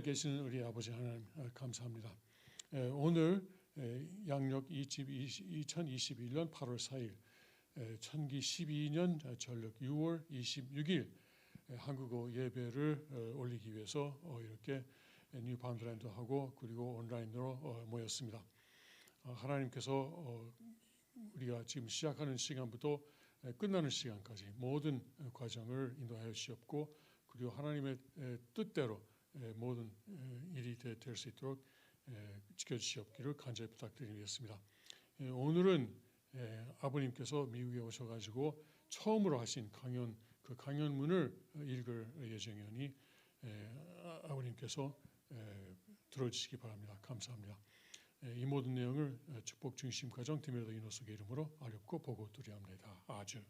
계시는 우리 아버지 하나님 감사합니다. 오늘 양력 2021년 8월 4일 천기 12년 전력 6월 26일 한국어 예배를 올리기 위해서 이렇게 뉴파운드랜드하고 그리고 온라인으로 모였습니다. 하나님께서 우리가 지금 시작하는 시간부터 끝나는 시간까지 모든 과정을 인도하여 주시옵고 그리고 하나님의 뜻대로 모든 일이 될 수 있도록 지켜주시옵기를 간절히 부탁드리겠습니다. 오늘은 아버님께서 미국에 오셔가지고 처음으로 하신 그 강연문을 읽을 예정이오니 아버님께서 들어주시기 바랍니다. 감사합니다. 이 모든 내용을 축복 중심 가정 디메르도 이노스의 이름으로 어렵고 보고 드리옵나이다. 아주.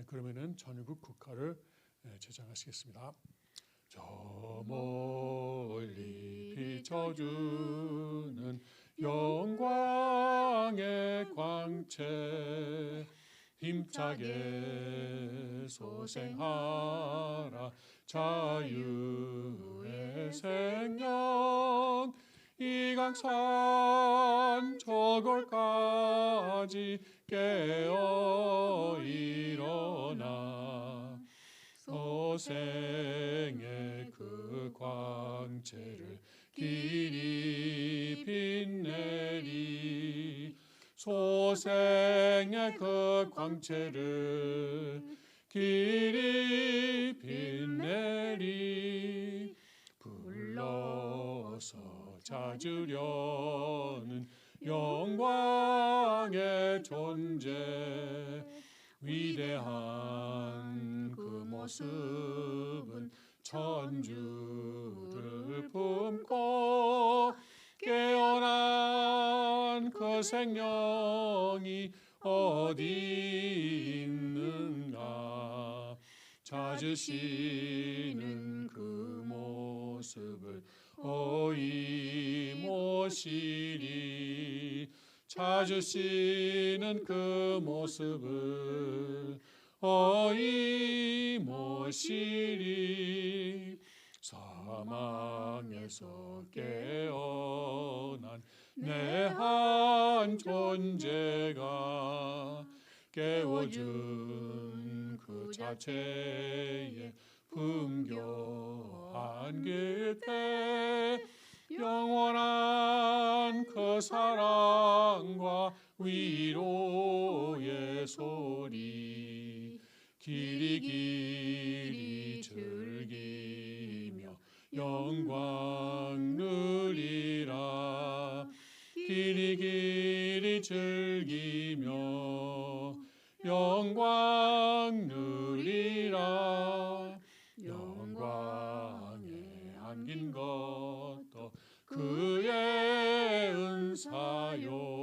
그러면은 전유국 국가를 제장하시겠습니다. 저 멀리 비춰주는 영광의 광채 힘차게 소생하라 자유의 생명 이 강산 저골까지 깨어 일어나 소생의 그 광채를 길이 빛내리 소생의 그 광채를 길이 빛내리 불러서 찾으려는 영광의 존재 위대한 그 모습은 천주를 품고 깨어난 그 생명이 어디 있는가 찾으시는 그 모습을 어이모시리 찾으시는 그 모습을 어이모시리 사망에서 깨어난 내 한 존재가 깨워준 그 자체의 품교한 깃에 영원한 그 사랑과 위로의 소리 길이 길이 즐기며 영광 누리라 길이 길이 즐기며 영광 누리라 영광에 안긴 것도 그의 은사요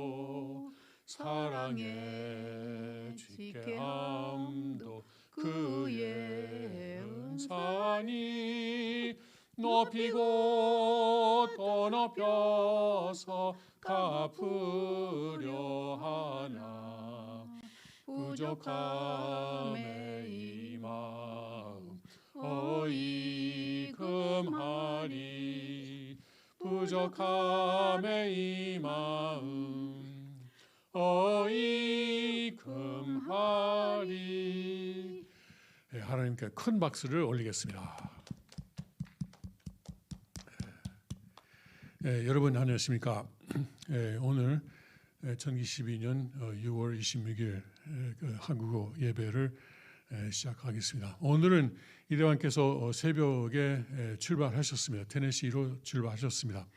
사랑의 쥐게함도 그의 은사니 높이고 또 높여서 갚으려 하나 부족함에 이 마음 어이금하리 부족함에 이 마음 어이금하리 하나님께 큰 박수를 올리겠습니다. 여러분 안녕하십니까? 오늘 천기 12년 6월 26일 한국어 예배를 시작하겠습니다. 오늘은 이대왕께서 새벽에 출발하셨습니다. 테네시로 출발하셨습니다.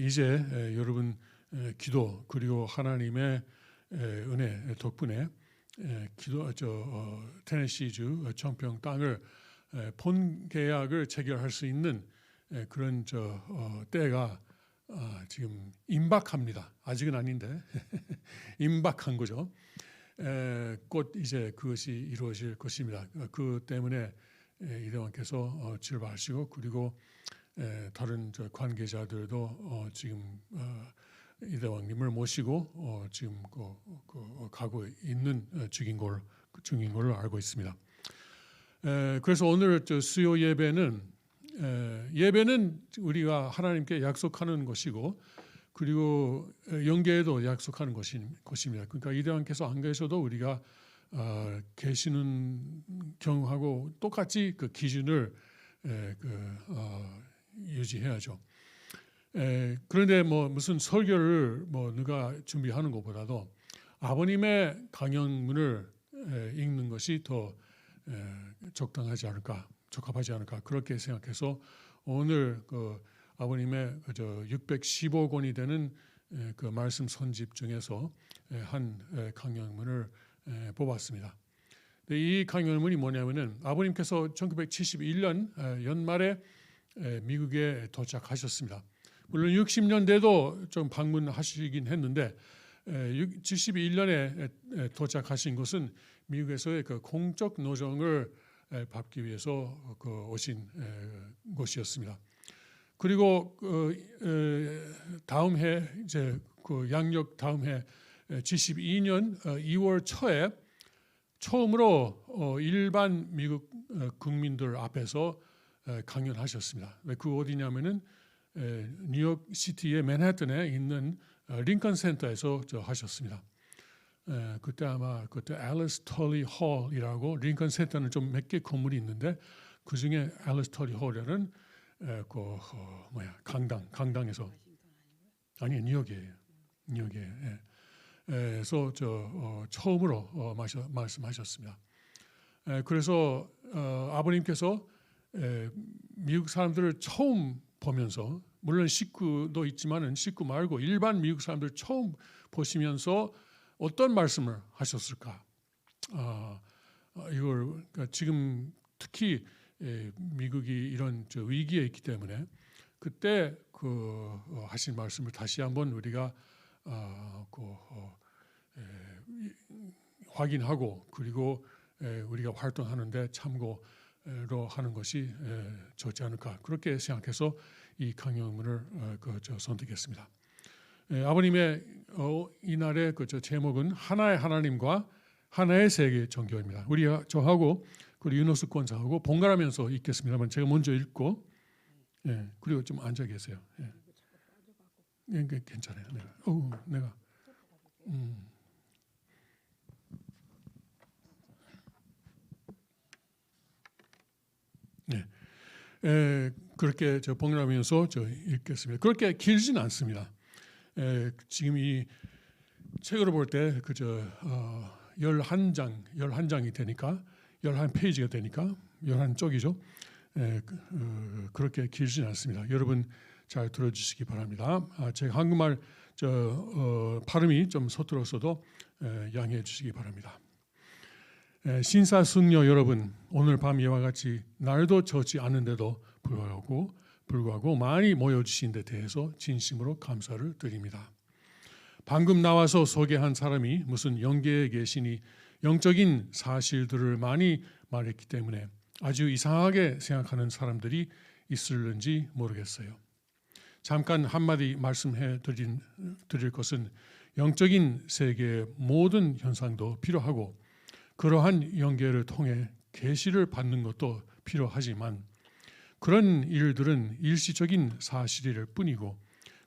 이제 여러분 기도 그리고 하나님의 은혜 덕분에 테네시주 청평 땅을 본계약을 체결할 수 있는 그런 때가 지금 임박합니다. 아직은 아닌데 임박한 거죠. 곧 이제 그것이 이루어질 것입니다. 그 때문에 이대왕께서 출발하시고 그리고 다른 관계자들도 지금 이대왕님을 모시고 지금 가고 있는 중인 걸로 알고 있습니다. 그래서 오늘 수요 예배는 예배는 우리가 하나님께 약속하는 것이고 그리고 영계에도 약속하는 것입니다. 그러니까 이대왕께서 안 계셔도 우리가 계시는 경우하고 똑같이 그 기준을 유지해야죠. 그런데 뭐 무슨 설교를 뭐 누가 준비하는 것보다도 아버님의 강연문을 읽는 것이 더 적당하지 않을까, 적합하지 않을까 그렇게 생각해서 오늘 그 아버님의 615권이 되는 그 말씀 선집 중에서 한 강연문을 뽑았습니다. 이 강연문이 뭐냐면은 아버님께서 1971년 연말에 미국에 도착하셨습니다. 물론 60년대도 좀 방문하시긴 했는데 71년에 도착하신 것은 미국에서의 그 공적 노정을 밟기 위해서 오신 곳이었습니다. 그리고 다음 해 이제 그 양력 다음 해 72년 2월 초에 처음으로 일반 미국 국민들 앞에서 강연하셨습니다. 그 어디냐면은 뉴욕 시티의 맨해튼에 있는 링컨 센터에서 하셨습니다. 그때 아마 그때 앨리스 털리 홀이라고 링컨 센터는 좀 몇 개 건물이 있는데 그 중에 앨리스 털리 홀이라는 강당에서 아니 뉴욕이에요. 뉴욕에서 처음으로 말씀하셨습니다. 그래서 아버님께서 미국 사람들을 처음 보면서 물론 식구도 있지만은 식구 말고 일반 미국 사람들 처음 보시면서 어떤 말씀을 하셨을까? 이걸 그러니까 지금 특히 미국이 이런 위기에 있기 때문에 그때 하신 말씀을 다시 한번 우리가 확인하고 그리고 우리가 활동하는데 참고로 하는 것이 좋지 않을까 그렇게 생각해서 이 강연문을 선택했습니다. 아버님의 이날의 제목은 하나의 하나님과 하나의 세계 종교입니다. 우리 저하고 그리고 윤호수 권사하고 번갈아면서 읽겠습니다만 제가 먼저 읽고 그리고 좀 앉아 계세요. 괜찮아요. 내가 그렇게 번갈아면서 읽겠습니다. 그렇게 길진 않습니다. 지금 이 책으로 볼 때 그저 11장이 되니까 11페이지가 되니까 11쪽이죠. 그렇게 길진 않습니다. 여러분 잘 들어주시기 바랍니다. 제가 한국말 발음이 좀 서툴었어도 양해해 주시기 바랍니다. 신사숙녀 여러분, 오늘 밤 이와 같이 날도 젖지 않은데도 불구하고 많이 모여주신 데 대해서 진심으로 감사를 드립니다. 방금 나와서 소개한 사람이 무슨 영계에 계시니 영적인 사실들을 많이 말했기 때문에 아주 이상하게 생각하는 사람들이 있을는지 모르겠어요. 잠깐 한마디 말씀해 드릴 것은 영적인 세계의 모든 현상도 필요하고 그러한 영계를 통해 계시를 받는 것도 필요하지만 그런 일들은 일시적인 사실일 뿐이고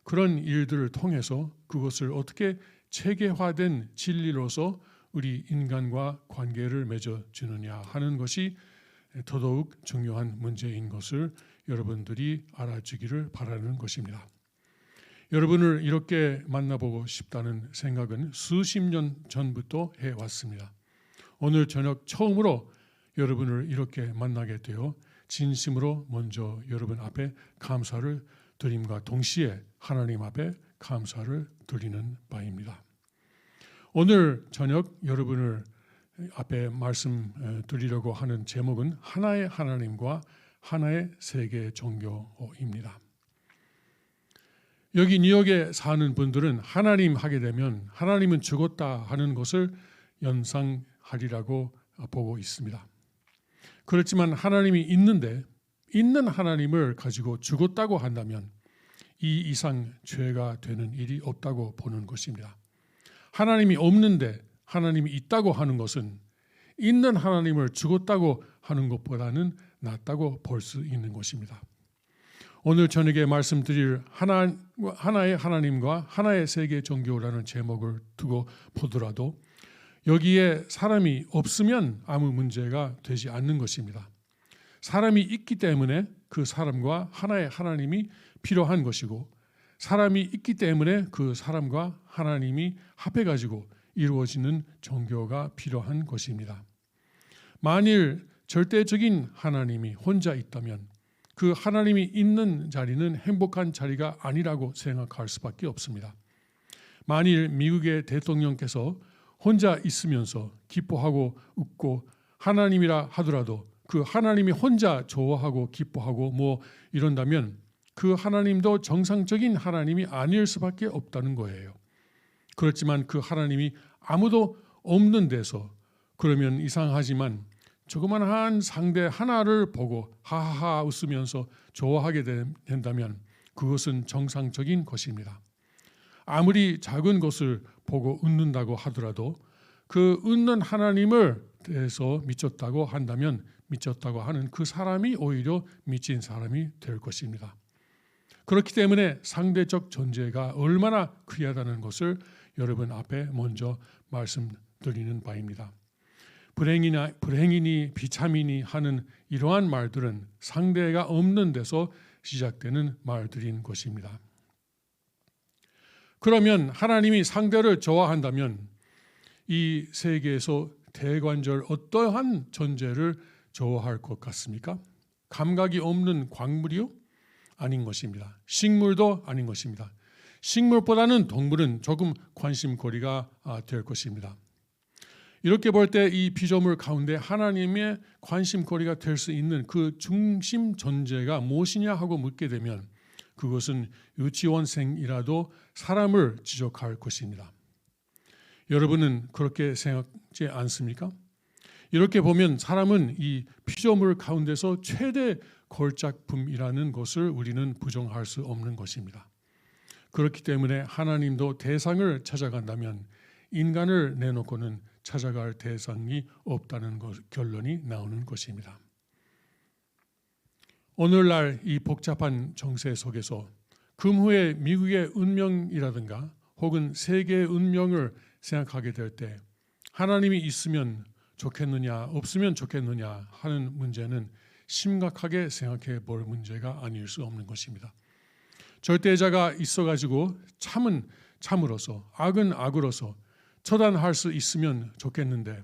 그런 일들을 통해서 그것을 어떻게 체계화된 진리로서 우리 인간과 관계를 맺어주느냐 하는 것이 더더욱 중요한 문제인 것을 여러분들이 알아주기를 바라는 것입니다. 여러분을 이렇게 만나보고 싶다는 생각은 수십 년 전부터 해왔습니다. 오늘 저녁 처음으로 여러분을 이렇게 만나게 되어 진심으로 먼저 여러분 앞에 감사를 드림과 동시에 하나님 앞에 감사를 드리는 바입니다. 오늘 저녁 여러분을 앞에 말씀드리려고 하는 제목은 하나의 하나님과 하나의 세계 종교입니다. 여기 뉴욕에 사는 분들은 하나님 하게 되면 하나님은 죽었다 하는 것을 연상하리라고 보고 있습니다. 그렇지만 하나님이 있는데 있는 하나님을 가지고 죽었다고 한다면 이 이상 죄가 되는 일이 없다고 보는 것입니다. 하나님이 없는데 하나님이 있다고 하는 것은 있는 하나님을 죽었다고 하는 것보다는 낫다고 볼 수 있는 것입니다. 오늘 저녁에 말씀드릴 하나의 하나님과 하나의 세계 종교라는 제목을 두고 보더라도 여기에 사람이 없으면 아무 문제가 되지 않는 것입니다. 사람이 있기 때문에 그 사람과 하나의 하나님이 필요한 것이고, 사람이 있기 때문에 그 사람과 하나님이 합해가지고 이루어지는 종교가 필요한 것입니다. 만일 절대적인 하나님이 혼자 있다면 그 하나님이 있는 자리는 행복한 자리가 아니라고 생각할 수밖에 없습니다. 만일 미국의 대통령께서 혼자 있으면서 기뻐하고 웃고 하나님이라 하더라도 그 하나님이 혼자 좋아하고 기뻐하고 뭐 이런다면 그 하나님도 정상적인 하나님이 아닐 수밖에 없다는 거예요. 그렇지만 그 하나님이 아무도 없는 데서, 그러면 이상하지만 조그만한 상대 하나를 보고 하하하 웃으면서 좋아하게 된다면 그것은 정상적인 것입니다. 아무리 작은 것을 보고 웃는다고 하더라도 그 웃는 하나님을 대해서 미쳤다고 한다면 미쳤다고 하는 그 사람이 오히려 미친 사람이 될 것입니다. 그렇기 때문에 상대적 존재가 얼마나 귀하다는 것을 여러분 앞에 먼저 말씀드리는 바입니다. 불행이니 비참이니 하는 이러한 말들은 상대가 없는 데서 시작되는 말들인 것입니다. 그러면 하나님이 상대를 좋아한다면 이 세계에서 대관절 어떠한 존재를 좋아할 것 같습니까? 감각이 없는 광물이요? 아닌 것입니다. 식물도 아닌 것입니다. 식물보다는 동물은 조금 관심거리가 될 것입니다. 이렇게 볼 때 이 피조물 가운데 하나님의 관심거리가 될 수 있는 그 중심 존재가 무엇이냐 하고 묻게 되면 그것은 유치원생이라도 사람을 지적할 것입니다. 여러분은 그렇게 생각지 않습니까? 이렇게 보면 사람은 이 피조물 가운데서 최대 걸작품이라는 것을 우리는 부정할 수 없는 것입니다. 그렇기 때문에 하나님도 대상을 찾아간다면 인간을 내놓고는 찾아갈 대상이 없다는 결론이 나오는 것입니다. 오늘날 이 복잡한 정세 속에서 금후의 미국의 운명이라든가 혹은 세계의 운명을 생각하게 될 때 하나님이 있으면 좋겠느냐 없으면 좋겠느냐 하는 문제는 심각하게 생각해 볼 문제가 아닐 수 없는 것입니다. 절대자가 있어가지고 참은 참으로서 악은 악으로서 처단할 수 있으면 좋겠는데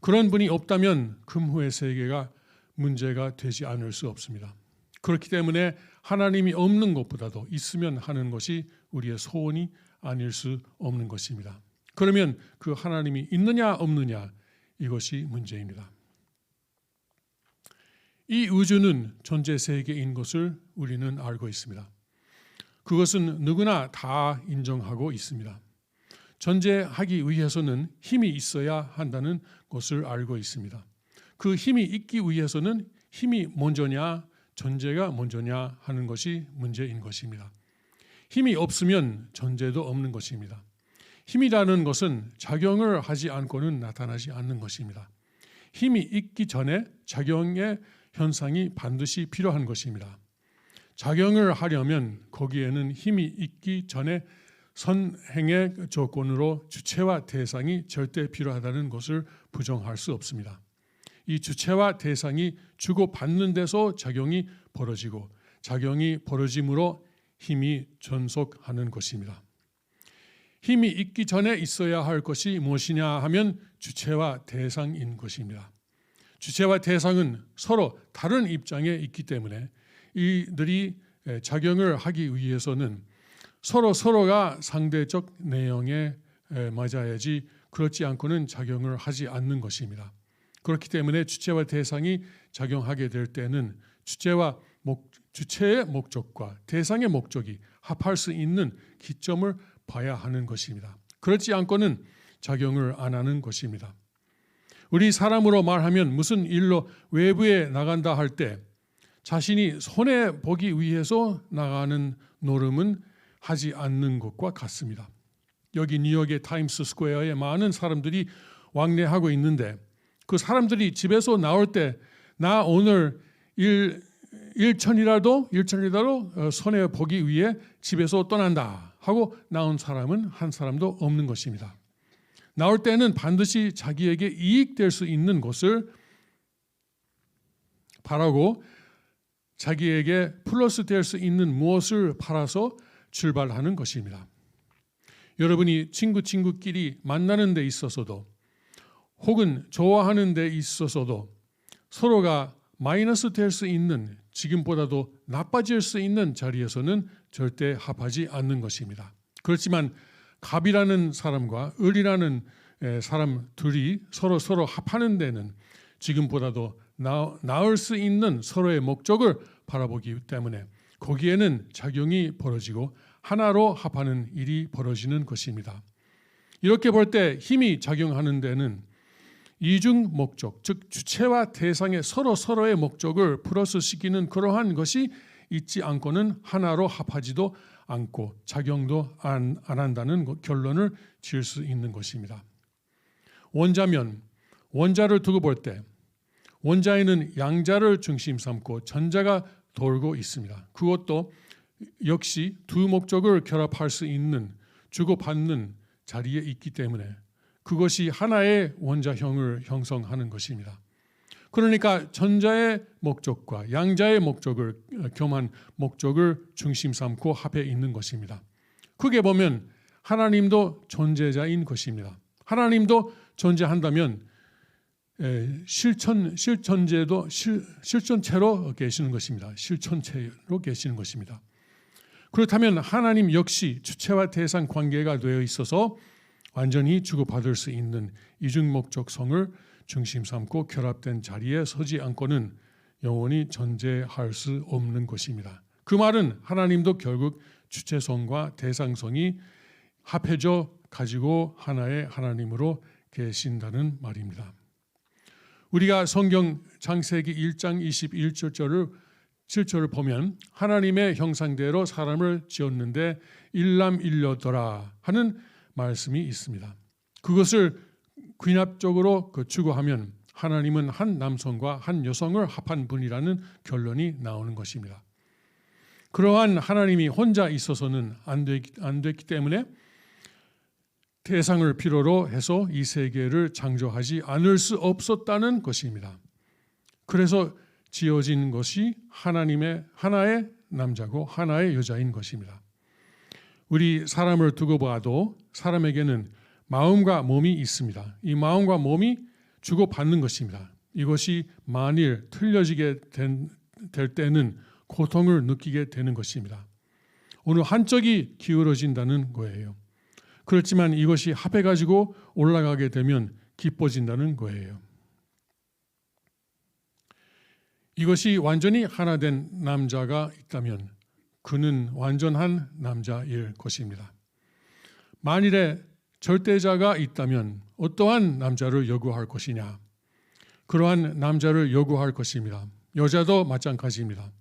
그런 분이 없다면 금후의 세계가 문제가 되지 않을 수 없습니다. 그렇기 때문에 하나님이 없는 것보다도 있으면 하는 것이 우리의 소원이 아닐 수 없는 것입니다. 그러면 그 하나님이 있느냐 없느냐 이것이 문제입니다. 이 우주는 존재 세계인 것을 우리는 알고 있습니다. 그것은 누구나 다 인정하고 있습니다. 존재하기 위해서는 힘이 있어야 한다는 것을 알고 있습니다. 그 힘이 있기 위해서는 힘이 먼저냐 존재가 먼저냐 하는 것이 문제인 것입니다. 힘이 없으면 존재도 없는 것입니다. 힘이라는 것은 작용을 하지 않고는 나타나지 않는 것입니다. 힘이 있기 전에 작용의 현상이 반드시 필요한 것입니다. 작용을 하려면 거기에는 힘이 있기 전에 선행의 조건으로 주체와 대상이 절대 필요하다는 것을 부정할 수 없습니다. 이 주체와 대상이 주고받는 데서 작용이 벌어지고 작용이 벌어짐으로 힘이 존속하는 것입니다. 힘이 있기 전에 있어야 할 것이 무엇이냐 하면 주체와 대상인 것입니다. 주체와 대상은 서로 다른 입장에 있기 때문에 이들이 작용을 하기 위해서는 서로가 상대적 내용에 맞아야지 그렇지 않고는 작용을 하지 않는 것입니다. 그렇기 때문에 주체와 대상이 작용하게 될 때는 주체의 목적과 대상의 목적이 합할 수 있는 기점을 봐야 하는 것입니다. 그렇지 않고는 작용을 안 하는 것입니다. 우리 사람으로 말하면 무슨 일로 외부에 나간다 할 때 자신이 손해보기 위해서 나가는 노름은 하지 않는 것과 같습니다. 여기 뉴욕의 타임스 스퀘어에 많은 사람들이 왕래하고 있는데 그 사람들이 집에서 나올 때 나 오늘 일 일천이라도 손해 보기 위해 집에서 떠난다 하고 나온 사람은 한 사람도 없는 것입니다. 나올 때는 반드시 자기에게 이익될 수 있는 것을 바라고 자기에게 플러스 될 수 있는 무엇을 팔아서 출발하는 것입니다. 여러분이 친구끼리 만나는 데 있어서도 혹은 좋아하는 데 있어서도 서로가 마이너스 될 수 있는, 지금보다도 나빠질 수 있는 자리에서는 절대 합하지 않는 것입니다. 그렇지만 갑이라는 사람과 을이라는 사람 둘이 서로 합하는 데는 지금보다도 나을 수 있는 서로의 목적을 바라보기 때문에 거기에는 작용이 벌어지고 하나로 합하는 일이 벌어지는 것입니다. 이렇게 볼 때 힘이 작용하는 데는 이중 목적, 즉 주체와 대상의 서로의 목적을 플러스시키는 그러한 것이 있지 않고는 하나로 합하지도 않고 작용도 안 한다는 결론을 지을 수 있는 것입니다. 원자면 원자를 두고 볼 때 원자에는 양자를 중심 삼고 전자가 돌고 있습니다. 그것도 역시 두 목적을 결합할 수 있는 주고받는 자리에 있기 때문에 그것이 하나의 원자형을 형성하는 것입니다. 그러니까 전자의 목적과 양자의 목적을 겸한 목적을 중심 삼고 합해 있는 것입니다. 크게 보면 하나님도 존재자인 것입니다. 하나님도 존재한다면 실존체로 계시는 것입니다. 실존체로 계시는 것입니다. 그렇다면 하나님 역시 주체와 대상 관계가 되어 있어서 완전히 주고받을 수 있는 이중 목적성을 중심 삼고 결합된 자리에 서지 않고는 영원히 존재할 수 없는 것입니다. 그 말은 하나님도 결국 주체성과 대상성이 합해져 가지고 하나의 하나님으로 계신다는 말입니다. 우리가 성경 창세기 1장 21절을 보면 하나님의 형상대로 사람을 지었는데 일남일녀더라 하는 말씀이 있습니다. 그것을 귀납적으로 추구하면 하나님은 한 남성과 한 여성을 합한 분이라는 결론이 나오는 것입니다. 그러한 하나님이 혼자 있어서는 안 됐기 때문에 대상을 필요로 해서 이 세계를 창조하지 않을 수 없었다는 것입니다. 그래서 지어진 것이 하나의 남자고 하나의 여자인 것입니다. 우리 사람을 두고 봐도 사람에게는 마음과 몸이 있습니다. 이 마음과 몸이 주고받는 것입니다. 이것이 만일 틀려지게 될 때는 고통을 느끼게 되는 것입니다. 어느 한쪽이 기울어진다는 거예요. 그렇지만 이것이 합해가지고 올라가게 되면 기뻐진다는 거예요. 이것이 완전히 하나 된 남자가 있다면 그는 완전한 남자일 것입니다. 만일에 절대자가 있다면 어떠한 남자를 요구할 것이냐? 그러한 남자를 요구할 것입니다. 여자도 마찬가지입니다.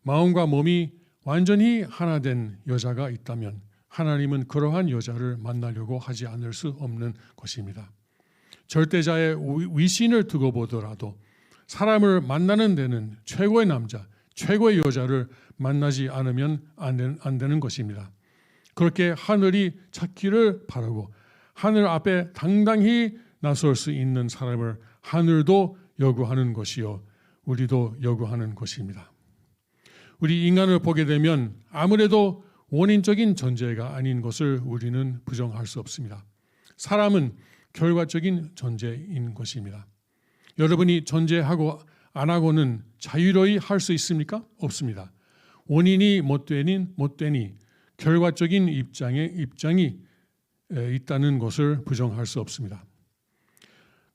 마음과 몸이 완전히 하나 된 여자가 있다면 하나님은 그러한 여자를 만나려고 하지 않을 수 없는 것입니다. 절대자의 위신을 두고 보더라도 사람을 만나는 데는 최고의 남자, 최고의 여자를 만나지 않으면 안 되는 것입니다. 그렇게 하늘이 찾기를 바라고 하늘 앞에 당당히 나설 수 있는 사람을 하늘도 요구하는 것이요 우리도 요구하는 것입니다. 우리 인간을 보게 되면 아무래도 원인적인 존재가 아닌 것을 우리는 부정할 수 없습니다. 사람은 결과적인 존재인 것입니다. 여러분이 존재하고 안 하고는 자유로이 할 수 있습니까? 없습니다. 원인이 못되니 결과적인 입장이 있다는 것을 부정할 수 없습니다.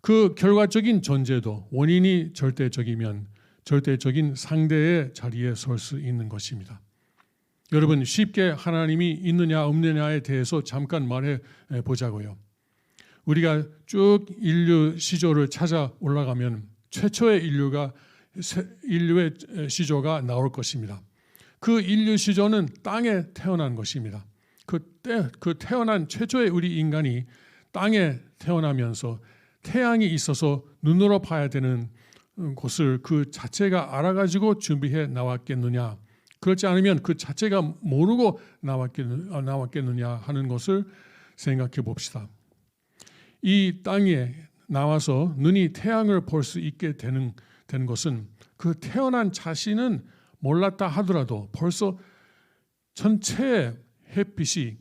그 결과적인 존재도 원인이 절대적이면 절대적인 상대의 자리에 설 수 있는 것입니다. 여러분 쉽게 하나님이 있느냐 없느냐에 대해서 잠깐 말해 보자고요. 우리가 쭉 인류 시조를 찾아 올라가면 최초의 인류의 시조가 나올 것입니다. 그 인류 시조는 땅에 태어난 것입니다. 그 태어난 최초의 우리 인간이 땅에 태어나면서 태양이 있어서 눈으로 봐야 되는 것을 그 자체가 알아가지고 준비해 나왔겠느냐, 그렇지 않으면 그 자체가 모르고 나왔겠느냐 하는 것을 생각해 봅시다. 이 땅에 나와서 눈이 태양을 볼 수 있게 된 것은 그 태어난 자신은 몰랐다 하더라도 벌써 전체에 햇빛이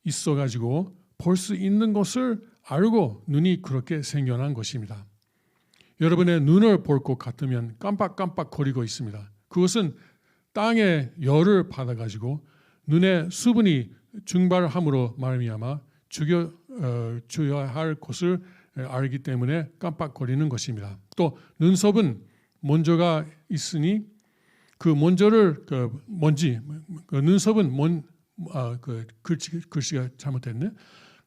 있어가지고 볼 수 있는 것을 알고 눈이 그렇게 생겨난 것입니다. 여러분의 눈을 볼 것 같으면 깜빡깜빡거리고 있습니다. 그것은 땅의 열을 받아가지고 눈의 수분이 증발함으로 말미암아 죽여야 할 것을 알기 때문에 깜빡거리는 것입니다. 또 눈썹은 먼저가 있으니 그 먼저를 눈썹은 글씨가 잘못됐네.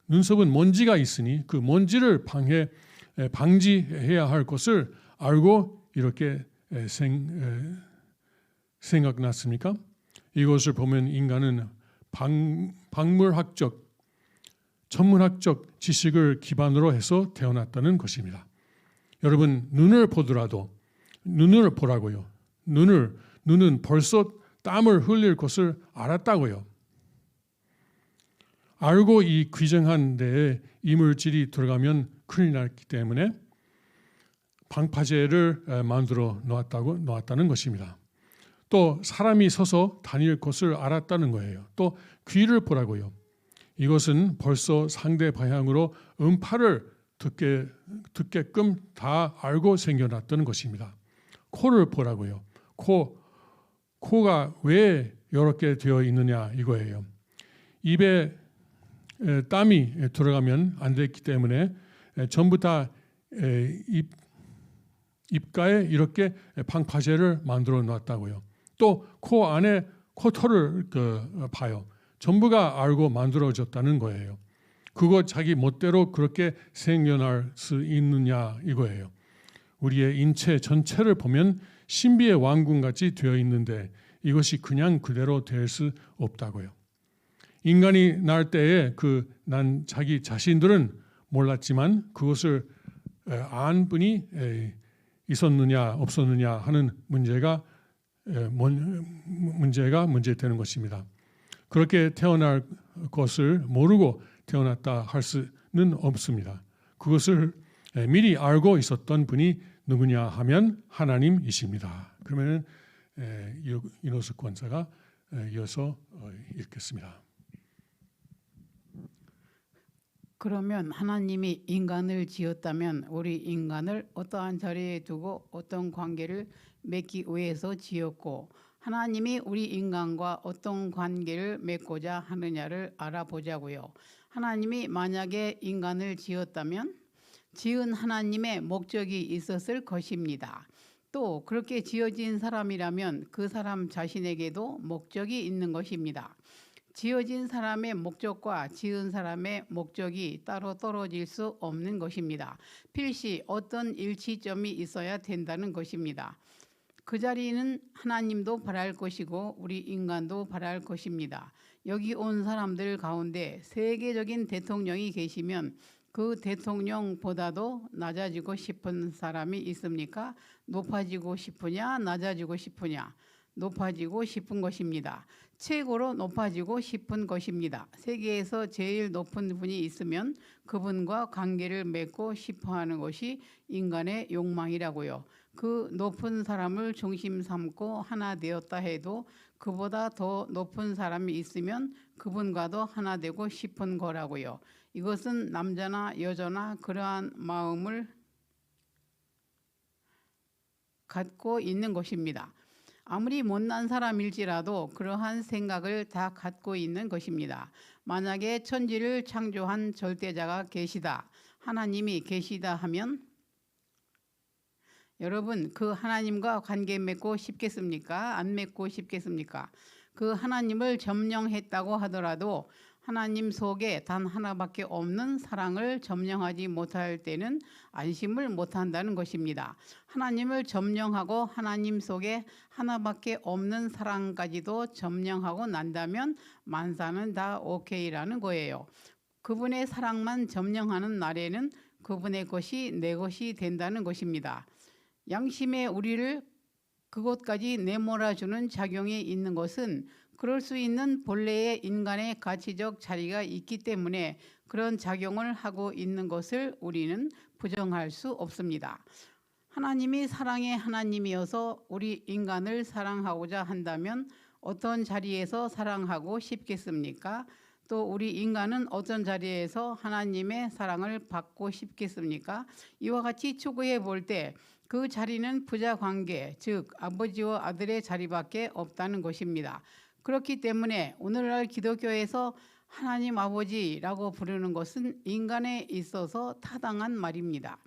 눈썹은 먼지가 있으니 그 먼지를 방지해야 할 것을 알고 이렇게 생각났습니까? 이것을 보면 인간은 박물학적, 천문학적 지식을 기반으로 해서 태어났다는 것입니다. 여러분 눈을 보더라도 눈을 보라고요. 눈은 벌써 땀을 흘릴 것을 알았다고요. 알고 이 규정한 데에 이물질이 들어가면 큰일 났기 때문에 방파제를 만들어 놓았다는 것입니다. 또 사람이 서서 다닐 것을 알았다는 거예요. 또 귀를 보라고요. 이것은 벌써 상대 방향으로 음파를 듣게끔 다 알고 생겨났던 것입니다. 코를 보라고요. 코가 왜 이렇게 되어 있느냐 이거예요. 입에 땀이 들어가면 안 됐기 때문에 전부 다 입가에 이렇게 방파제를 만들어 놨다고요. 또 코 안에 코털을 봐요. 전부가 알고 만들어졌다는 거예요. 그거 자기 멋대로 그렇게 생겨날 수 있느냐 이거예요. 우리의 인체 전체를 보면 신비의 왕궁같이 되어 있는데 이것이 그냥 그대로 될 수 없다고요. 인간이 날 때에 난 자기 자신들은 몰랐지만 그것을 안 분이 있었느냐 없었느냐 하는 문제가 문제되는 것입니다. 그렇게 태어날 것을 모르고 태어났다 할 수는 없습니다. 그것을 미리 알고 있었던 분이 누구냐 하면 하나님이십니다. 그러면 이노스 권사가 이어서 읽겠습니다. 그러면 하나님이 인간을 지었다면 우리 인간을 어떠한 자리에 두고 어떤 관계를 맺기 위해서 지었고 하나님이 우리 인간과 어떤 관계를 맺고자 하느냐를 알아보자고요. 하나님이 만약에 인간을 지었다면 지은 하나님의 목적이 있었을 것입니다. 또 그렇게 지어진 사람이라면 그 사람 자신에게도 목적이 있는 것입니다. 지어진 사람의 목적과 지은 사람의 목적이 따로 떨어질 수 없는 것입니다. 필시 어떤 일치점이 있어야 된다는 것입니다. 그 자리는 하나님도 바랄 것이고 우리 인간도 바랄 것입니다. 여기 온 사람들 가운데 세계적인 대통령이 계시면 그 대통령보다도 낮아지고 싶은 사람이 있습니까? 높아지고 싶으냐 낮아지고 싶으냐? 높아지고 싶은 것입니다. 최고로 높아지고 싶은 것입니다. 세계에서 제일 높은 분이 있으면 그분과 관계를 맺고 싶어하는 것이 인간의 욕망이라고요. 그 높은 사람을 중심 삼고 하나 되었다 해도 그보다 더 높은 사람이 있으면 그분과도 하나 되고 싶은 거라고요. 이것은 남자나 여자나 그러한 마음을 갖고 있는 것입니다. 아무리 못난 사람일지라도 그러한 생각을 다 갖고 있는 것입니다. 만약에 천지를 창조한 절대자가 계시다, 하나님이 계시다 하면 여러분 그 하나님과 관계 맺고 싶겠습니까? 안 맺고 싶겠습니까? 그 하나님을 점령했다고 하더라도 하나님 속에 단 하나밖에 없는 사랑을 점령하지 못할 때는 안심을 못한다는 것입니다. 하나님을 점령하고 하나님 속에 하나밖에 없는 사랑까지도 점령하고 난다면 만사는 다 오케이라는 거예요. 그분의 사랑만 점령하는 날에는 그분의 것이 내 것이 된다는 것입니다. 양심의 우리를 그곳까지 내몰아주는 작용이 있는 것은 그럴 수 있는 본래의 인간의 가치적 자리가 있기 때문에 그런 작용을 하고 있는 것을 우리는 부정할 수 없습니다. 하나님이 사랑의 하나님이어서 우리 인간을 사랑하고자 한다면 어떤 자리에서 사랑하고 싶겠습니까? 또 우리 인간은 어떤 자리에서 하나님의 사랑을 받고 싶겠습니까? 이와 같이 추구해 볼 때 그 자리는 부자 관계, 즉 아버지와 아들의 자리밖에 없다는 것입니다. 그렇기 때문에 오늘날 기독교에서 하나님 아버지라고 부르는 것은 인간에 있어서 타당한 말입니다.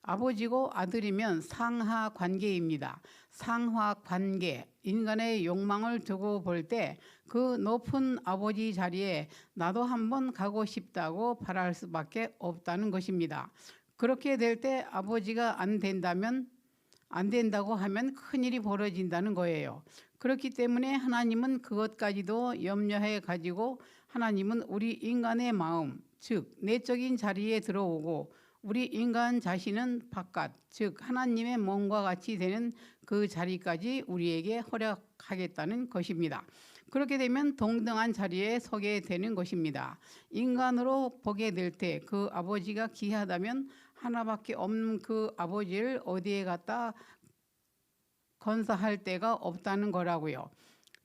아버지고 아들이면 상하 관계입니다. 상하 관계, 인간의 욕망을 두고 볼 때 그 높은 아버지 자리에 나도 한번 가고 싶다고 바랄 수밖에 없다는 것입니다. 그렇게 될 때 아버지가 안 된다고 하면 큰일이 벌어진다는 거예요. 그렇기 때문에 하나님은 그것까지도 염려해 가지고 하나님은 우리 인간의 마음, 즉 내적인 자리에 들어오고 우리 인간 자신은 바깥, 즉 하나님의 몸과 같이 되는 그 자리까지 우리에게 허락하겠다는 것입니다. 그렇게 되면 동등한 자리에 서게 되는 것입니다. 인간으로 보게 될 때 그 아버지가 귀하다면 하나밖에 없는 그 아버지를 어디에 갖다 건사할 데가 없다는 거라고요.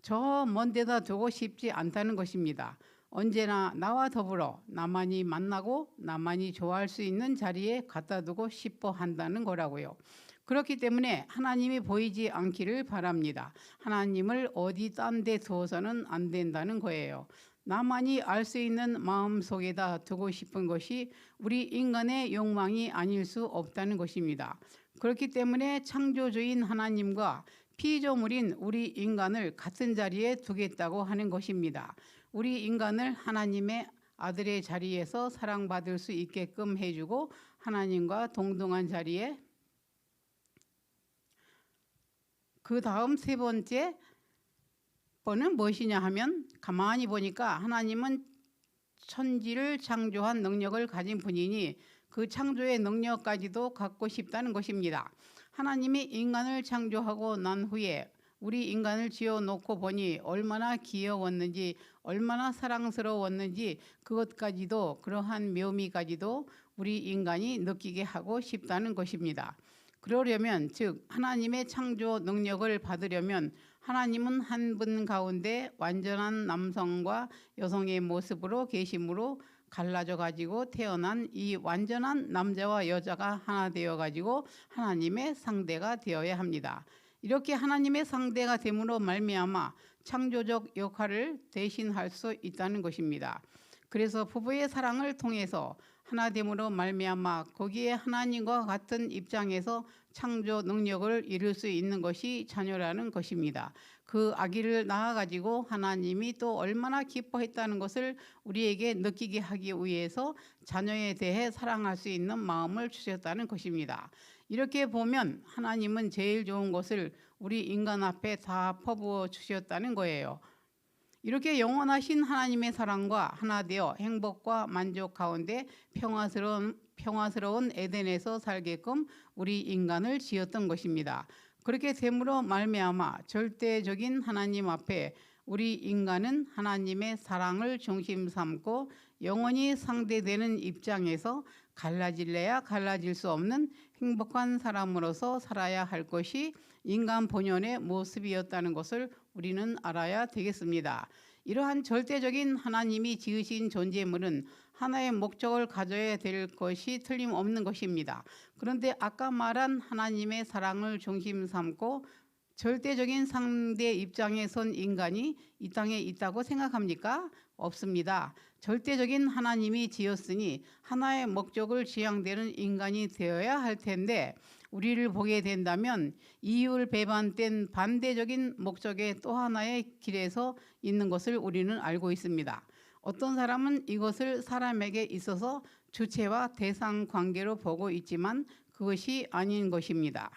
저 먼 데다 두고 싶지 않다는 것입니다. 언제나 나와 더불어 나만이 만나고 나만이 좋아할 수 있는 자리에 갖다 두고 싶어 한다는 거라고요. 그렇기 때문에 하나님이 보이지 않기를 바랍니다. 하나님을 어디 딴 데 두어서는 안 된다는 거예요. 나만이 알 수 있는 마음속에다 두고 싶은 것이 우리 인간의 욕망이 아닐 수 없다는 것입니다. 그렇기 때문에 창조주인 하나님과 피조물인 우리 인간을 같은 자리에 두겠다고 하는 것입니다. 우리 인간을 하나님의 아들의 자리에서 사랑받을 수 있게끔 해주고 하나님과 동등한 자리에 그 다음 세 번째 번은 무엇이냐 하면 가만히 보니까 하나님은 천지를 창조한 능력을 가진 분이니 그 창조의 능력까지도 갖고 싶다는 것입니다. 하나님이 인간을 창조하고 난 후에 우리 인간을 지어놓고 보니 얼마나 귀여웠는지 얼마나 사랑스러웠는지 그것까지도 그러한 묘미까지도 우리 인간이 느끼게 하고 싶다는 것입니다. 그러려면 즉 하나님의 창조 능력을 받으려면 하나님은 한 분 가운데 완전한 남성과 여성의 모습으로 계심으로 갈라져 가지고 태어난 이 완전한 남자와 여자가 하나 되어 가지고 하나님의 상대가 되어야 합니다. 이렇게 하나님의 상대가 됨으로 말미암아 창조적 역할을 대신할 수 있다는 것입니다. 그래서 부부의 사랑을 통해서 하나됨으로 말미암아 거기에 하나님과 같은 입장에서 창조 능력을 이룰 수 있는 것이 자녀라는 것입니다. 그 아기를 낳아가지고 하나님이 또 얼마나 기뻐했다는 것을 우리에게 느끼게 하기 위해서 자녀에 대해 사랑할 수 있는 마음을 주셨다는 것입니다. 이렇게 보면 하나님은 제일 좋은 것을 우리 인간 앞에 다 퍼부어 주셨다는 거예요. 이렇게 영원하신 하나님의 사랑과 하나 되어 행복과 만족 가운데 평화스러운 에덴에서 살게끔 우리 인간을 지었던 것입니다. 그렇게 됨으로 말미암아 절대적인 하나님 앞에 우리 인간은 하나님의 사랑을 중심 삼고 영원히 상대되는 입장에서 갈라질래야 갈라질 수 없는 행복한 사람으로서 살아야 할 것이 인간 본연의 모습이었다는 것을 우리는 알아야 되겠습니다. 이러한 절대적인 하나님이 지으신 존재물은 하나의 목적을 가져야 될 것이 틀림없는 것입니다. 그런데 아까 말한 하나님의 사랑을 중심 삼고 절대적인 상대 입장에 선 인간이 이 땅에 있다고 생각합니까? 없습니다. 절대적인 하나님이 지었으니 하나의 목적을 지향되는 인간이 되어야 할 텐데 우리를 보게 된다면 이율 배반된 반대적인 목적의 또 하나의 길에서 있는 것을 우리는 알고 있습니다. 어떤 사람은 이것을 사람에게 있어서 주체와 대상 관계로 보고 있지만 그것이 아닌 것입니다.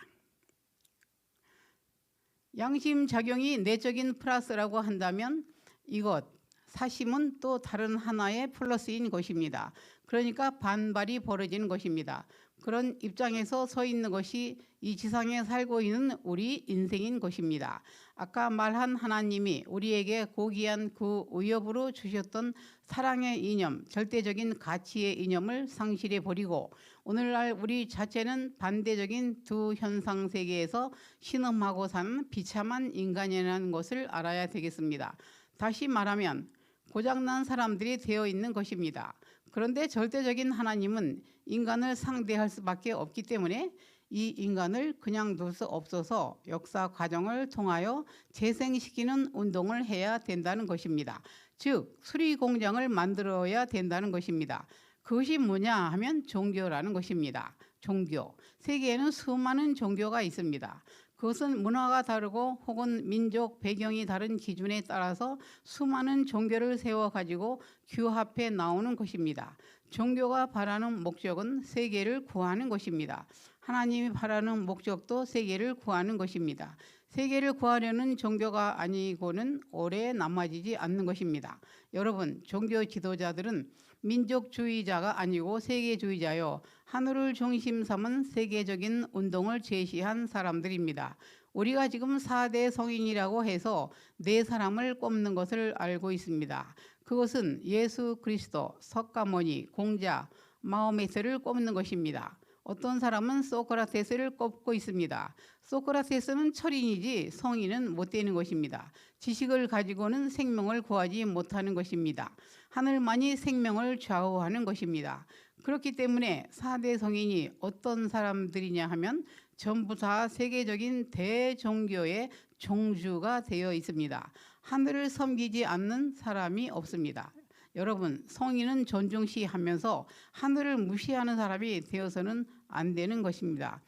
양심작용이 내적인 플러스라고 한다면 이것 사심은 또 다른 하나의 플러스인 것입니다. 그러니까 반발이 벌어지는 것입니다. 그런 입장에서 서 있는 것이 이 지상에 살고 있는 우리 인생인 것입니다. 아까 말한 하나님이 우리에게 고귀한 그 위협으로 주셨던 사랑의 이념, 절대적인 가치의 이념을 상실해 버리고 오늘날 우리 자체는 반대적인 두 현상 세계에서 신음하고 사는 비참한 인간이라는 것을 알아야 되겠습니다. 다시 말하면 고장난 사람들이 되어 있는 것입니다. 그런데 절대적인 하나님은 인간을 상대할 수밖에 없기 때문에 이 인간을 그냥 둘 수 없어서 역사 과정을 통하여 재생시키는 운동을 해야 된다는 것입니다. 즉 수리 공장을 만들어야 된다는 것입니다. 그것이 뭐냐 하면 종교라는 것입니다. 종교. 세계에는 수많은 종교가 있습니다. 그것은 문화가 다르고 혹은 민족 배경이 다른 기준에 따라서 수많은 종교를 세워가지고 규합해 나오는 것입니다. 종교가 바라는 목적은 세계를 구하는 것입니다. 하나님이 바라는 목적도 세계를 구하는 것입니다. 세계를 구하려는 종교가 아니고는 오래 남아지지 않는 것입니다. 여러분, 종교 지도자들은 민족주의자가 아니고 세계주의자요. 하늘을 중심 삼은 세계적인 운동을 제시한 사람들입니다. 우리가 지금 4대 성인이라고 해서 4사람을 꼽는 것을 알고 있습니다. 그것은 예수 그리스도, 석가모니, 공자, 마호메트를 꼽는 것입니다. 어떤 사람은 소크라테스를 꼽고 있습니다. 소크라테스는 철인이지 성인은 못 되는 것입니다. 지식을 가지고는 생명을 구하지 못하는 것입니다. 하늘만이 생명을 좌우하는 것입니다. 그렇기 때문에 4대 성인이 어떤 사람들이냐 하면 전부 다 세계적인 대종교의 종주가 되어 있습니다. 하늘을 섬기지 않는 사람이 없습니다. 여러분, 성인은 존중시하면서 하늘을 무시하는 사람이 되어서는 안 되는 것입니다.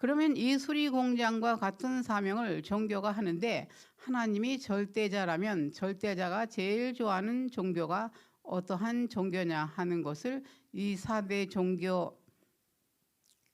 그러면 이 수리공장과 같은 사명을 종교가 하는데 하나님이 절대자라면 절대자가 제일 좋아하는 종교가 어떠한 종교냐 하는 것을 이 4대 종교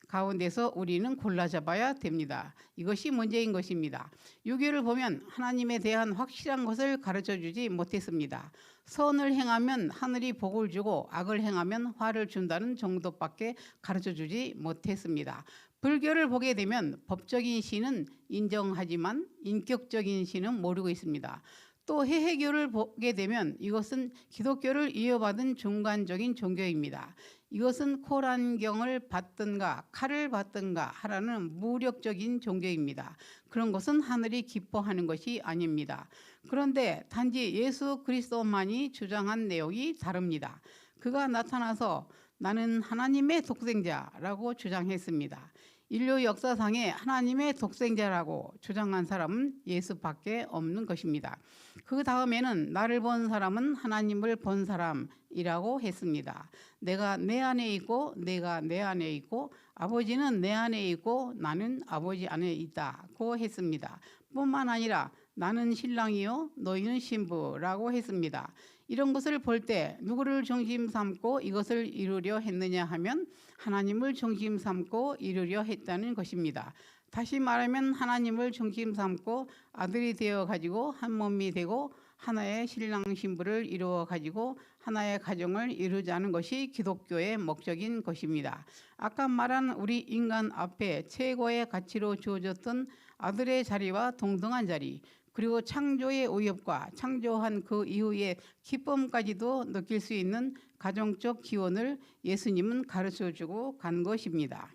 가운데서 우리는 골라잡아야 됩니다. 이것이 문제인 것입니다. 유교를 보면 하나님에 대한 확실한 것을 가르쳐주지 못했습니다. 선을 행하면 하늘이 복을 주고 악을 행하면 화를 준다는 정도밖에 가르쳐주지 못했습니다. 불교를 보게 되면 법적인 신은 인정하지만 인격적인 신은 모르고 있습니다. 또 해해교를 보게 되면 이것은 기독교를 이어받은 중간적인 종교입니다. 이것은 코란경을 받든가 칼을 받든가 하라는 무력적인 종교입니다. 그런 것은 하늘이 기뻐하는 것이 아닙니다. 그런데 단지 예수 그리스도만이 주장한 내용이 다릅니다. 그가 나타나서 나는 하나님의 독생자라고 주장했습니다. 인류 역사상에 하나님의 독생자라고 주장한 사람은 예수밖에 없는 것입니다. 그 다음에는 나를 본 사람은 하나님을 본 사람이라고 했습니다. 내가 내 안에 있고 내가 내 안에 있고 아버지는 내 안에 있고 나는 아버지 안에 있다고 했습니다. 뿐만 아니라 나는 신랑이요 너희는 신부라고 했습니다. 이런 것을 볼 때 누구를 중심 삼고 이것을 이루려 했느냐 하면 하나님을 중심 삼고 이루려 했다는 것입니다. 다시 말하면 하나님을 중심 삼고 아들이 되어 가지고 한 몸이 되고 하나의 신랑 신부를 이루어 가지고 하나의 가정을 이루자는 것이 기독교의 목적인 것입니다. 아까 말한 우리 인간 앞에 최고의 가치로 주어졌던 아들의 자리와 동등한 자리, 그리고 창조의 위협과 창조한 그 이후의 기쁨까지도 느낄 수 있는 가정적 기원을 예수님은 가르쳐주고 간 것입니다.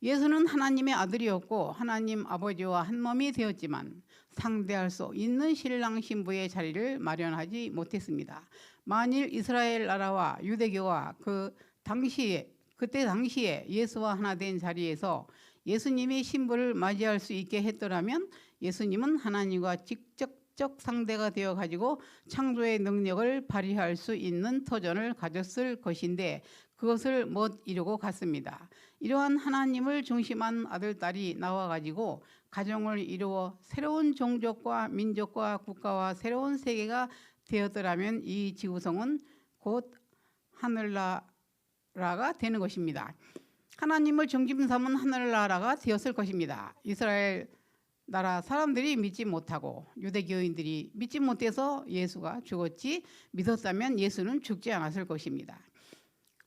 예수는 하나님의 아들이었고 하나님 아버지와 한 몸이 되었지만 상대할 수 있는 신랑 신부의 자리를 마련하지 못했습니다. 만일 이스라엘 나라와 유대교와 그때 당시에 예수와 하나 된 자리에서 예수님이 신부를 맞이할 수 있게 했더라면 예수님은 하나님과 직접적 상대가 되어 가지고 창조의 능력을 발휘할 수 있는 터전을 가졌을 것인데 그것을 못 이루고 갔습니다. 이러한 하나님을 중심한 아들, 딸이 나와 가지고 가정을 이루어 새로운 종족과 민족과 국가와 새로운 세계가 되었더라면 이 지구성은 곧 하늘나라가 되는 것입니다. 하나님을 중심 삼은 하늘나라가 되었을 것입니다. 이스라엘 나라 사람들이 믿지 못하고 유대교인들이 믿지 못해서 예수가 죽었지 믿었다면 예수는 죽지 않았을 것입니다.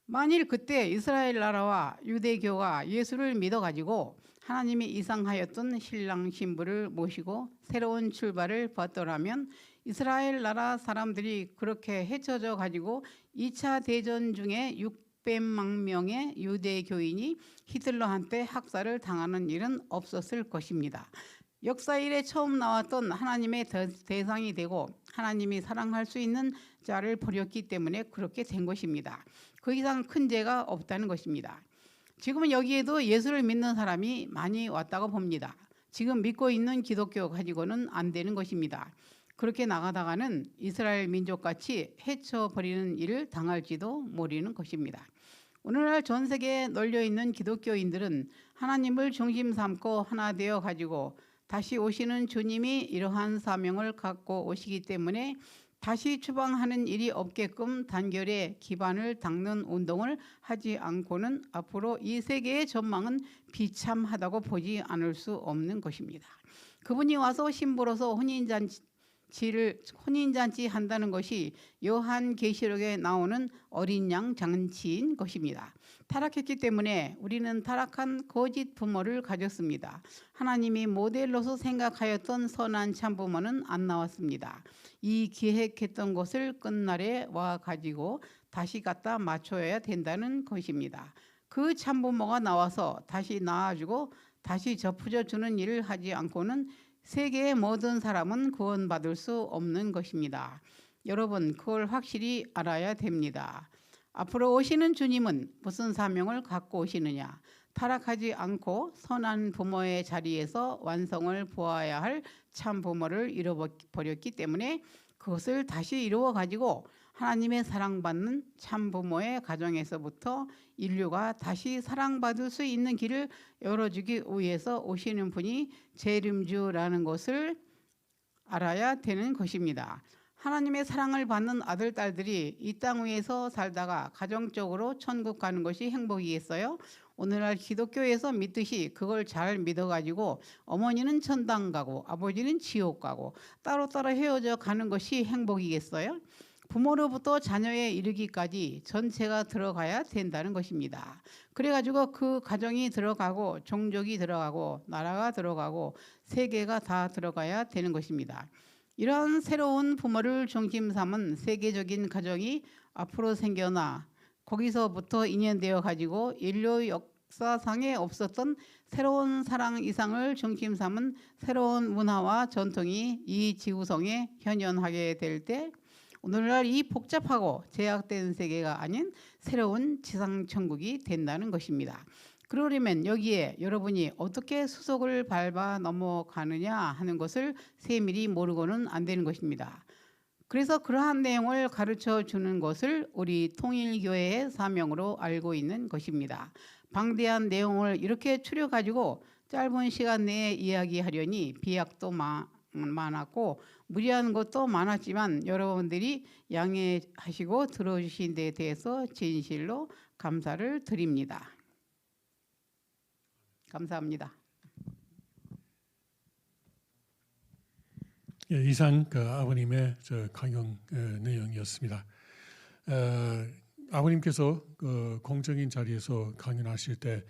만일 그때 이스라엘 나라와 유대교가 예수를 믿어가지고 하나님이 이상하였던 신랑 신부를 모시고 새로운 출발을 받더라면 이스라엘 나라 사람들이 그렇게 헤쳐져 가지고 2차 대전 중에 600만 명의 유대교인이 히틀러한테 학살을 당하는 일은 없었을 것입니다. 역사 일에 처음 나왔던 하나님의 대상이 되고 하나님이 사랑할 수 있는 자를 버렸기 때문에 그렇게 된 것입니다. 그 이상 큰 죄가 없다는 것입니다. 지금은 여기에도 예수를 믿는 사람이 많이 왔다고 봅니다. 지금 믿고 있는 기독교 가지고는 안 되는 것입니다. 그렇게 나가다가는 이스라엘 민족같이 해쳐버리는 일을 당할지도 모르는 것입니다. 오늘날 전 세계에 널려있는 기독교인들은 하나님을 중심 삼고 하나 되어 가지고 다시 오시는 주님이 이러한 사명을 갖고 오시기 때문에 다시 추방하는 일이 없게끔 단결에 기반을 닦는 운동을 하지 않고는 앞으로 이 세계의 전망은 비참하다고 보지 않을 수 없는 것입니다. 그분이 와서 신부로서 혼인잔치 한다는 것이 요한계시록에 나오는 어린 양 잔치인 것입니다. 타락했기 때문에 우리는 타락한 거짓 부모를 가졌습니다. 하나님이 모델로서 생각하였던 선한 참부모는 안 나왔습니다. 이 기획했던 것을 끝날에 와가지고 다시 갖다 맞춰야 된다는 것입니다. 그 참부모가 나와서 다시 낳아주고 다시 접어주는 일을 하지 않고는 세계의 모든 사람은 구원받을 수 없는 것입니다. 여러분, 그걸 확실히 알아야 됩니다. 앞으로 오시는 주님은 무슨 사명을 갖고 오시느냐? 타락하지 않고 선한 부모의 자리에서 완성을 보아야 할 참 부모를 잃어버렸기 때문에 그것을 다시 이루어 가지고 하나님의 사랑받는 참 부모의 가정에서부터 인류가 다시 사랑받을 수 있는 길을 열어주기 위해서 오시는 분이 재림주라는 것을 알아야 되는 것입니다. 하나님의 사랑을 받는 아들, 딸들이 이 땅 위에서 살다가 가정적으로 천국 가는 것이 행복이겠어요? 오늘날 기독교에서 믿듯이 그걸 잘 믿어가지고 어머니는 천당 가고 아버지는 지옥 가고 따로따로 헤어져 가는 것이 행복이겠어요? 부모로부터 자녀에 이르기까지 전체가 들어가야 된다는 것입니다. 그래가지고 그 가정이 들어가고 종족이 들어가고 나라가 들어가고 세계가 다 들어가야 되는 것입니다. 이런 새로운 부모를 중심 삼은 세계적인 가정이 앞으로 생겨나 거기서부터 인연되어 가지고 인류 역사상에 없었던 새로운 사랑 이상을 중심 삼은 새로운 문화와 전통이 이 지구성에 현현하게 될 때 오늘날 이 복잡하고 제약된 세계가 아닌 새로운 지상천국이 된다는 것입니다. 그러려면 여기에 여러분이 어떻게 수속을 밟아 넘어가느냐 하는 것을 세밀히 모르고는 안 되는 것입니다. 그래서 그러한 내용을 가르쳐 주는 것을 우리 통일교회의 사명으로 알고 있는 것입니다. 방대한 내용을 이렇게 추려가지고 짧은 시간 내에 이야기하려니 비약도 많았고 무리한 것도 많았지만 여러분들이 양해하시고 들어주신 데 대해서 진실로 감사를 드립니다. 감사합니다. 예, 이상 아버님의 강연 내용이었습니다. 아버님께서 공적인 자리에서 강연하실 때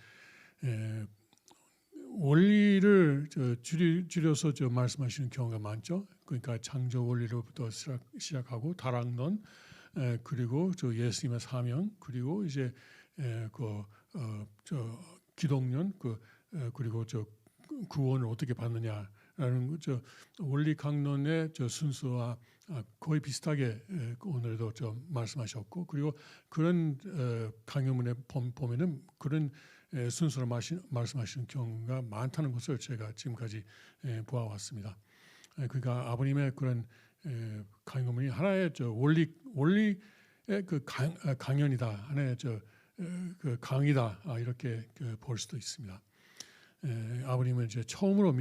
원리를 줄여서 말씀하시는 경우가 많죠. 그러니까 창조 원리로부터 시작하고 다락론, 그리고 예수님의 사명, 그리고 이제 기독론, 그리고 구원을 어떻게 받느냐라는 원리 강론의 순서와 거의 비슷하게 오늘도 말씀하셨고, 그리고 그런 강연문에 보면은 그런 순서로 말씀하시는 경우가 많다는 것을 제가 지금까지 보아왔습니다. 그러니까 아버님의 그런 강연문이 하나의 원리의 강연이다, 하나의 강의다, 이렇게 볼 수도 있습니다. 아버님은 이제 처음으로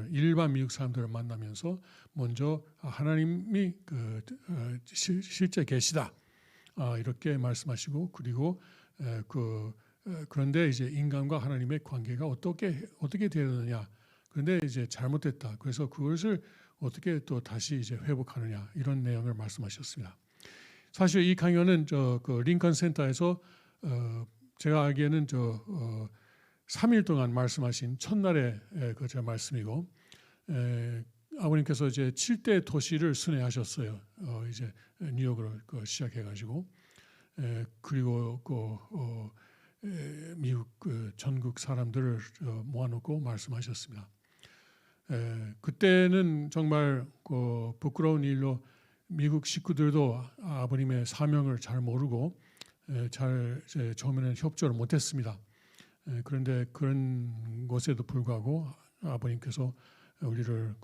일반 미국 사람들을 만나면서 먼저 하나님이 실제 계시다, 이렇게 말씀하시고, 그리고 그런데 이제 인간과 하나님의 관계가 어떻게 되느냐, 그런데 이제 잘못됐다, 그래서 그것을 어떻게 또 다시 이제 회복하느냐, 이런 내용을 말씀하셨습니다. 사실 이 강연은 링컨 센터에서 제가 알기에는 3일 동안 말씀하신 첫날의 그 말씀이고, 아버님께서 이제 7대 도시를 순회하셨어요. 이제 뉴욕으로 시작해가지고, 그리고 미국 전국 사람들을 모아놓고 말씀하셨습니다. 그때는 정말 부끄러운 일로 미국 식구들도 아버님의 사명을 잘 모르고 잘 처음에는 협조를 못했습니다. 그런데 그런 것에도 불구하고 아버님께서 우리를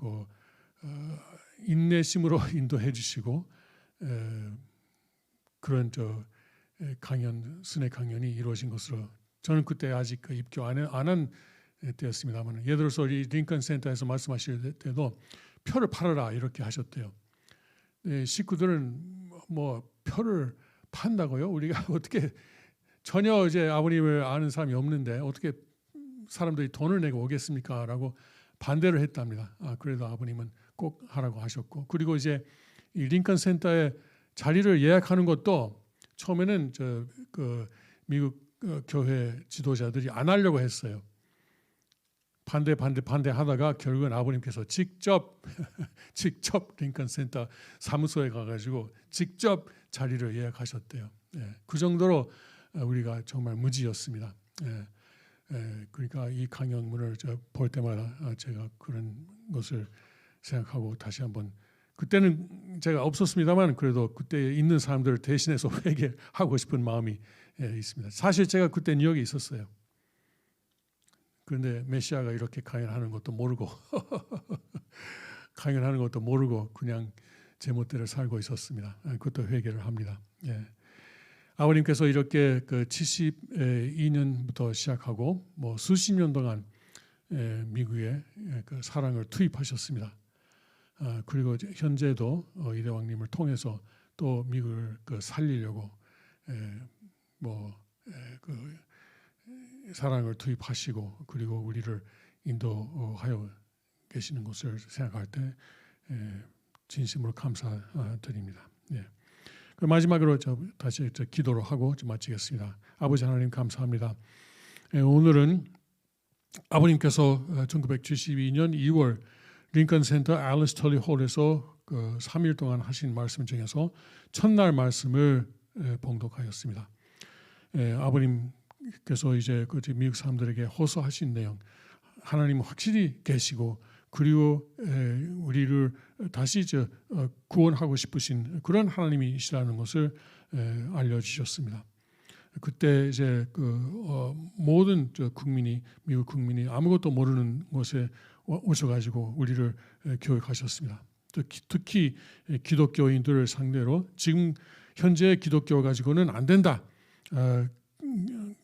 인내심으로 인도해 주시고 그런 강연, 순회 강연이 이루어진 것으로, 저는 그때 아직 입교 안 한 때였습니다만, 예를 들어서 우리 링컨 센터에서 말씀하실 때도 표를 팔아라 이렇게 하셨대요. 식구들은 뭐 표를 판다고요? 우리가 어떻게, 전혀 이제 아버님을 아는 사람이 없는데 어떻게 사람들이 돈을 내고 오겠습니까? 라고 반대를 했답니다. 그래도 아버님은 꼭 하라고 하셨고, 그리고 이제 이 링컨 센터에 자리를 예약하는 것도 처음에는 미국 교회 지도자들이 안 하려고 했어요. 반대하다가 결국은 아버님께서 직접 링컨 센터 사무소에 가가지고 직접 자리를 예약하셨대요. 그 정도로 우리가 정말 무지였습니다. 그러니까 이 강연문을 볼 때마다 제가 그런 것을 생각하고 다시 한번, 그때는 제가 없었습니다만 그래도 그때 있는 사람들을 대신해서 회개하고 싶은 마음이 있습니다. 사실 제가 그때 뉴욕에 있었어요. 그런데 메시아가 이렇게 강연하는 것도 모르고 그냥 제 멋대로 살고 있었습니다. 그것도 회개를 합니다. 아버님께서 이렇게 72년부터 시작하고 뭐 수십 년 동안 미국에 그 사랑을 투입하셨습니다. 그리고 현재도 이대왕님을 통해서 또 미국을 살리려고 사랑을 투입하시고 그리고 우리를 인도하여 계시는 것을 생각할 때 진심으로 감사드립니다. 마지막으로 다시 기도로 하고 마치겠습니다. 아버지 하나님 감사합니다. 오늘은 아버님께서 1972년 2월 링컨 센터 앨리스 털리 홀에서 3일 동안 하신 말씀 중에서 첫날 말씀을 봉독하였습니다. 아버님께서 이제 미국 사람들에게 호소하신 내용, 하나님 확실히 계시고 그리고 우리를 다시 구원하고 싶으신 그런 하나님이시라는 것을 알려주셨습니다. 그때 이제 모든 국민이, 미국 국민이 아무것도 모르는 곳에 오셔가지고 우리를 교육하셨습니다. 특히 기독교인들을 상대로 지금 현재 기독교 가지고는 안 된다.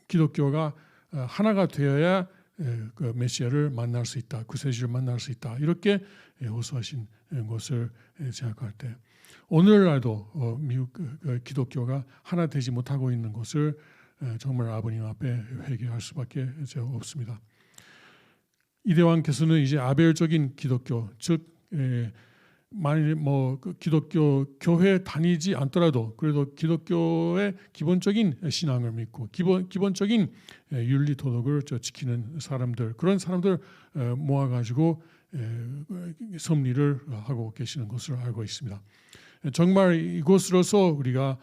기독교가 하나가 되어야 그 메시아를 만날 수 있다, 구세주를 만날 수 있다, 이렇게 호소하신 것을 생각할 때 오늘날도 미국 기독교가 하나 되지 못하고 있는 것을 정말 아버님 앞에 회개할 수밖에 없습니다. 이대왕께서는 이제 아벨적인 기독교, 즉 만일 기독교 교회 다니지 않더라도 그래도 기독교의 기본적인 신앙을 믿고 기본적인 윤리 도덕을 지키는 사람들, 그런 사람들 모아가지고 섭리를 하고 계시는 것을 알고 있습니다. 정말 이곳으로서 우리가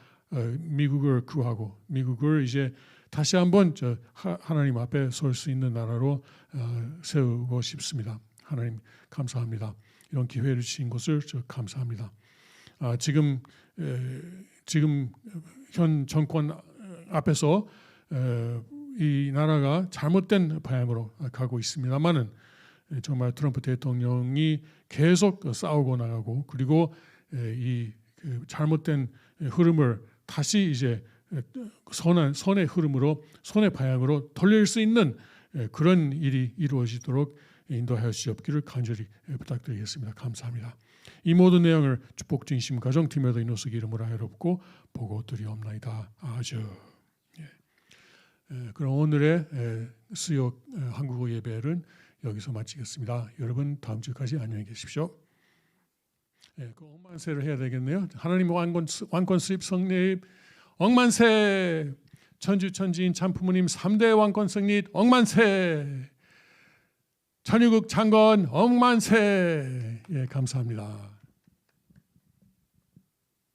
미국을 구하고 미국을 이제 다시 한번 하나님 앞에 설 수 있는 나라로 세우고 싶습니다. 하나님 감사합니다. 이런 기회를 주신 것을 감사합니다. 지금 현 정권 앞에서 이 나라가 잘못된 방향으로 가고 있습니다만은 정말 트럼프 대통령이 계속 싸우고 나가고 그리고 이 잘못된 흐름을 다시 이제 선의 흐름으로, 선의 방향으로 돌릴 수 있는 그런 일이 이루어지도록 인도하여 주시옵기를 간절히 부탁드리겠습니다. 감사합니다. 이 모든 내용을 축복 중심 가정팀에도 인노스 이름으로 하여롭고 보고 드리옵나이다. 아주. 그럼 오늘의 수요 한국어 예배는 여기서 마치겠습니다. 여러분 다음 주까지 안녕히 계십시오. 그 억만세를 해야 되겠네요. 하나님 왕권 수입 성립 억만세. 천주천지인 참부모님 3대 왕권 성립 억만세, 천유국 창건 억만세. 예, 감사합니다.